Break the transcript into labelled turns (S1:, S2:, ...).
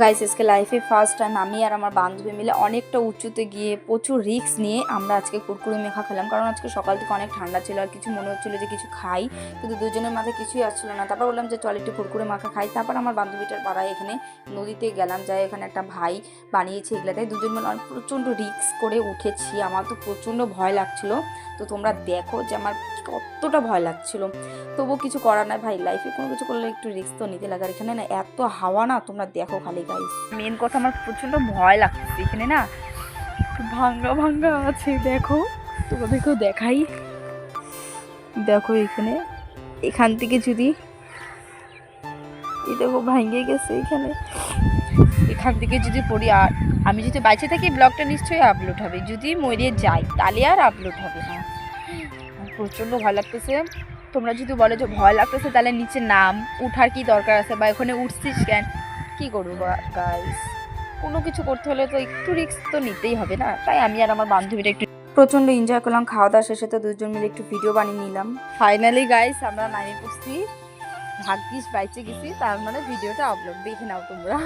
S1: Guys আজকে লাইফে first time আমি আর আমার বান্ধবী মিলে অনেকটা উঁচুতে গিয়ে প্রচুর রিস্ক নিয়ে আমরা আজকে কুরকুরে মেখা খেলাম। কারণ আজকে সকাল থেকে অনেক ঠান্ডা ছিল আর কিছু মনে হচ্ছিলো যে কিছু খাই, কিন্তু দুজনের মাথায় কিছুই আসছিল না। তারপর বললাম যে চল একটু কুরকুরে মাখা খাই। তারপর আমার বান্ধবীটার পাড়ায় এখানে নদীতে গেলাম, যাই এখানে একটা ভাই বানিয়েছে এগুলাতে, দুজন মিলে অনেক প্রচণ্ড রিস্ক করে উঠেছি। আমার তো প্রচণ্ড ভয় লাগছিলো, তো তোমরা দেখো যে আমার কতটা ভয় লাগছিলো। তবুও কিছু করার নাই ভাই, লাইফে কোনো কিছু করলে একটু রিস্ক তো নিতে লাগে। আর এখানে না এত হাওয়া না, তোমরা দেখো খালি গাইস। মেন কথা আমার প্রচণ্ড ভয় লাগতেছে, এখানে না ভাঙ্গা ভাঙ্গা আছে, দেখো তোমাদেরকেও দেখাই। দেখো এখানে, এখান থেকে যদি এই দেখো ভাঙ্গে গেছে এখানে, এখান থেকে যদি পড়ি আর আমি যদি বাইচে থাকি ব্লগটা নিশ্চয়ই আপলোড হবে, যদি মরে যাই তাহলে আর আপলোড হবে না। প্রচণ্ড ভয় লাগতেছে। তোমরা যদি বলো যে ভয় লাগতেছে তাহলে নিচে নাম, উঠার কি দরকার আছে বা ওখানে উঠছিস কেন, কী করবো গাইস? কোনো কিছু করতে হলে তো একটু রিস্ক তো নিতেই হবে না। তাই আমি আর আমার বান্ধবীটা একটু প্রচণ্ড এনজয় করলাম। খাওয়া দাওয়া শেষে তো দুজন মিলে একটু ভিডিও বানিয়ে নিলাম। ফাইনালি গাইস আমরা নামিয়ে পড়ছি, ভাগ্যিস বাইচে গেছি, তার মানে ভিডিওটা আপলোড দেখে নাও তোমরা।